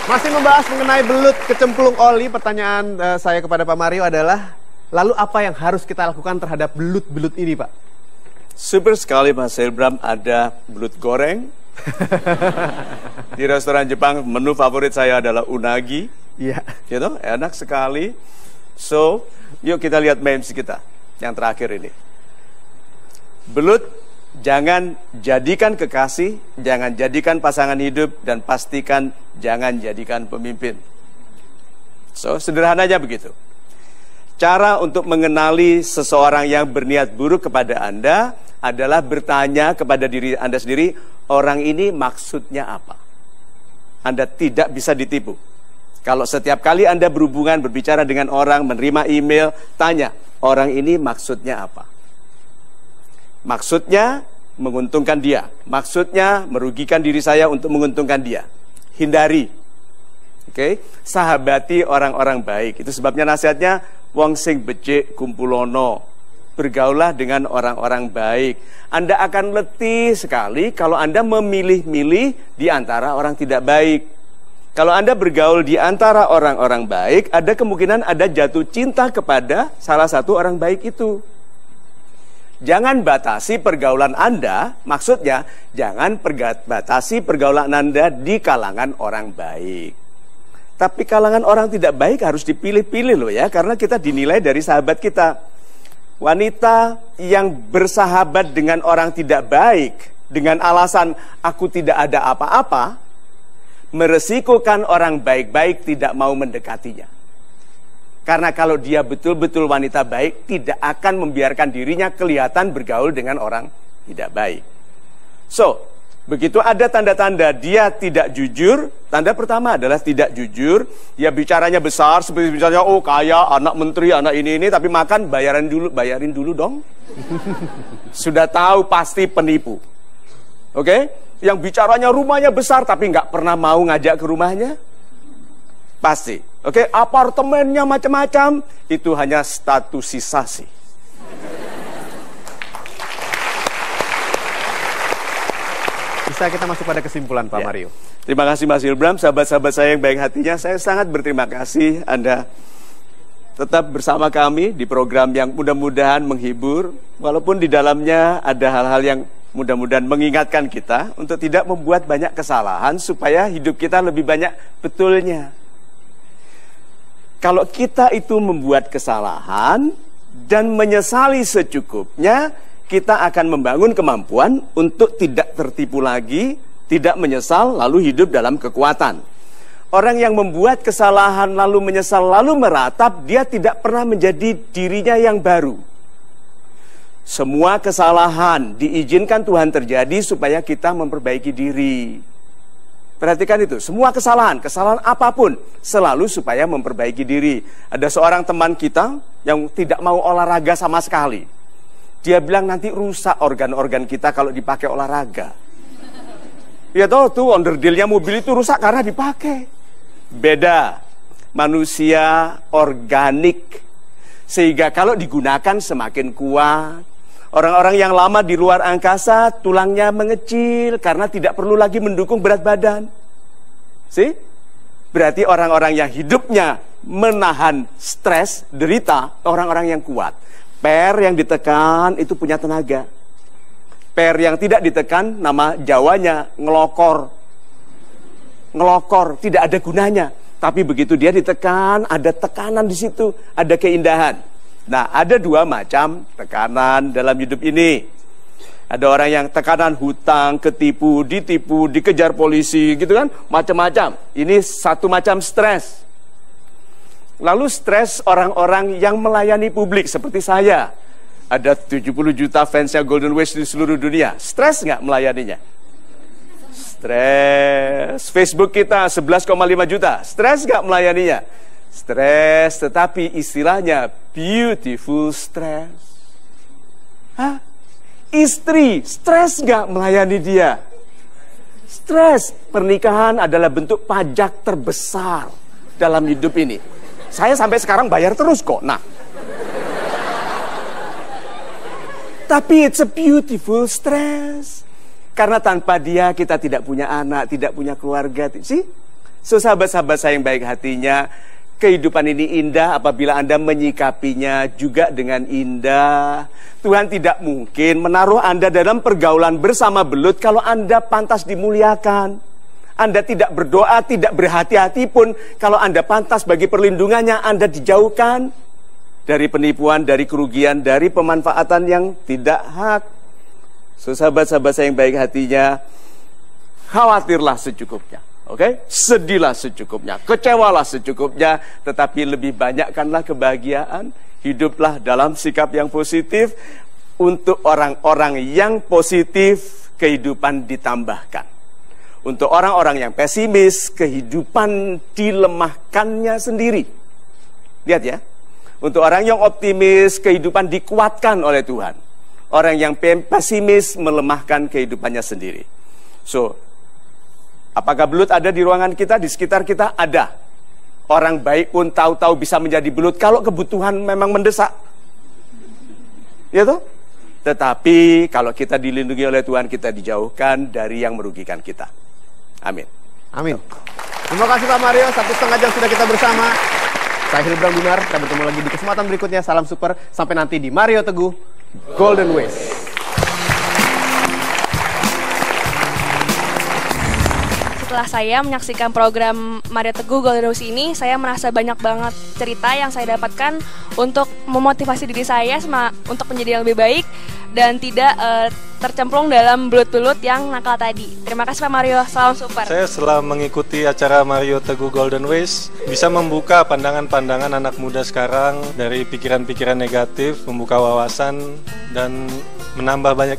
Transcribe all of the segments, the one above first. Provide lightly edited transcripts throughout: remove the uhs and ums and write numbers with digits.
Masih membahas mengenai belut kecemplung oli, pertanyaan saya kepada Pak Mario adalah, lalu apa yang harus kita lakukan terhadap belut-belut ini, Pak? Super sekali, Mas Ilbram, ada belut goreng. Di restoran Jepang, menu favorit saya adalah unagi. Iya. Gitu, enak sekali. So, yuk kita lihat memes kita yang terakhir ini. Belut, jangan jadikan kekasih, jangan jadikan pasangan hidup, dan pastikan jangan jadikan pemimpin. So, sederhananya begitu. Cara untuk mengenali seseorang yang berniat buruk kepada Anda adalah bertanya kepada diri Anda sendiri, orang ini maksudnya apa? Anda tidak bisa ditipu. Kalau setiap kali Anda berhubungan, berbicara dengan orang, menerima email, tanya, orang ini maksudnya apa? Maksudnya menguntungkan dia. Maksudnya merugikan diri saya untuk menguntungkan dia. Hindari. Oke? Sahabati orang-orang baik. Itu sebabnya nasihatnya, wong sing becik kumpulono. Bergaulah dengan orang-orang baik. Anda akan letih sekali kalau Anda memilih-milih di antara orang tidak baik. Kalau Anda bergaul di antara orang-orang baik, ada kemungkinan Anda jatuh cinta kepada salah satu orang baik itu. Jangan batasi pergaulan Anda, maksudnya jangan batasi pergaulan Anda di kalangan orang baik. Tapi kalangan orang tidak baik harus dipilih-pilih loh ya, karena kita dinilai dari sahabat kita. Wanita yang bersahabat dengan orang tidak baik dengan alasan aku tidak ada apa-apa, meresikokan orang baik-baik tidak mau mendekatinya. Karena kalau dia betul-betul wanita baik, tidak akan membiarkan dirinya kelihatan bergaul dengan orang tidak baik. So, begitu ada tanda-tanda dia tidak jujur, tanda pertama adalah tidak jujur. Dia bicaranya besar, seperti misalnya, oh kaya, anak menteri, anak ini, tapi makan bayarin dulu dong. Sudah tahu pasti penipu. Oke? Yang bicaranya rumahnya besar, tapi nggak pernah mau ngajak ke rumahnya. Pasti. Oke? Apartemennya macam-macam, itu hanya statusisasi. Bisa kita masuk pada kesimpulan, Pak Mario. Terima kasih Mas Ilbram, sahabat-sahabat saya yang baik hatinya. Saya sangat berterima kasih Anda tetap bersama kami di program yang mudah-mudahan menghibur, walaupun di dalamnya ada hal-hal yang mudah-mudahan mengingatkan kita untuk tidak membuat banyak kesalahan supaya hidup kita lebih banyak betulnya. Kalau kita itu membuat kesalahan dan menyesali secukupnya, kita akan membangun kemampuan untuk tidak tertipu lagi, tidak menyesal, lalu hidup dalam kekuatan. Orang yang membuat kesalahan lalu menyesal, lalu meratap, dia tidak pernah menjadi dirinya yang baru. Semua kesalahan diizinkan Tuhan terjadi supaya kita memperbaiki diri. Perhatikan itu, semua kesalahan apapun, selalu supaya memperbaiki diri. Ada seorang teman kita yang tidak mau olahraga sama sekali. Dia bilang nanti rusak organ-organ kita kalau dipakai olahraga. Ya tahu tuh onderdilnya mobil itu rusak karena dipakai. Beda, manusia organik. Sehingga kalau digunakan semakin kuat. Orang-orang yang lama di luar angkasa tulangnya mengecil karena tidak perlu lagi mendukung berat badan. See? Berarti orang-orang yang hidupnya menahan stres, derita, orang-orang yang kuat. Per yang ditekan itu punya tenaga. Per yang tidak ditekan, nama Jawanya ngelokor. Ngelokor, tidak ada gunanya. Tapi begitu dia ditekan, ada tekanan di situ, ada keindahan. Nah, ada dua macam tekanan dalam hidup ini. Ada orang yang tekanan hutang, ditipu, dikejar polisi, gitu kan, macam-macam. Ini satu macam stres. Lalu stres orang-orang yang melayani publik seperti saya. Ada 70 juta fansnya Golden West di seluruh dunia. Stres nggak melayaninya? Stres. Facebook kita 11,5 juta. Stres nggak melayaninya? Stres, tetapi istilahnya beautiful stress. Hah? Istri, stres nggak melayani dia? Stres. Pernikahan adalah bentuk pajak terbesar dalam hidup ini. Saya sampai sekarang bayar terus kok. Nah, tapi it's a beautiful stress. Karena tanpa dia kita tidak punya anak, tidak punya keluarga. Sih? So sahabat-sahabat saya yang baik hatinya, kehidupan ini indah apabila Anda menyikapinya juga dengan indah. Tuhan tidak mungkin menaruh Anda dalam pergaulan bersama belut kalau Anda pantas dimuliakan. Anda tidak berdoa, tidak berhati-hati pun kalau Anda pantas bagi perlindungannya, Anda dijauhkan dari penipuan, dari kerugian, dari pemanfaatan yang tidak hak. So sahabat-sahabat saya yang baik hatinya, khawatirlah secukupnya. Oke, sedihlah secukupnya, kecewalah secukupnya, tetapi lebih banyakkanlah kebahagiaan. Hiduplah dalam sikap yang positif. Untuk orang-orang yang positif, kehidupan ditambahkan. Untuk orang-orang yang pesimis, kehidupan dilemahkannya sendiri. Lihat ya, untuk orang yang optimis, kehidupan dikuatkan oleh Tuhan. Orang yang pesimis melemahkan kehidupannya sendiri. So, apakah belut ada di ruangan kita, di sekitar kita? Ada. Orang baik pun tahu-tahu bisa menjadi belut kalau kebutuhan memang mendesak. Ya toh? Tetapi kalau kita dilindungi oleh Tuhan, kita dijauhkan dari yang merugikan kita. Amin. Amin. Terima kasih Pak Mario, 1,5 jam sudah kita bersama. Saya Hilbram Gunar, kita bertemu lagi di kesempatan berikutnya. Salam super, sampai nanti di Mario Teguh Golden Ways. Setelah saya menyaksikan program Mario Teguh Golden Ways ini, saya merasa banyak banget cerita yang saya dapatkan untuk memotivasi diri saya untuk menjadi yang lebih baik dan tidak tercemplung dalam belut-belut yang nakal tadi. Terima kasih Pak Mario, salam super. Saya setelah mengikuti acara Mario Teguh Golden Ways bisa membuka pandangan-pandangan anak muda sekarang dari pikiran-pikiran negatif, membuka wawasan dan menambah banyak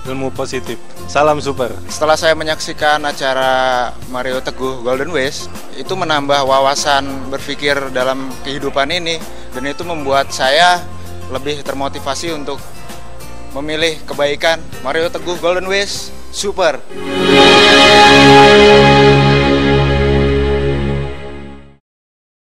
ilmu positif. Salam super. Setelah saya menyaksikan acara Mario Teguh Golden Ways, itu menambah wawasan berpikir dalam kehidupan ini, dan itu membuat saya lebih termotivasi untuk memilih kebaikan. Mario Teguh Golden Ways super.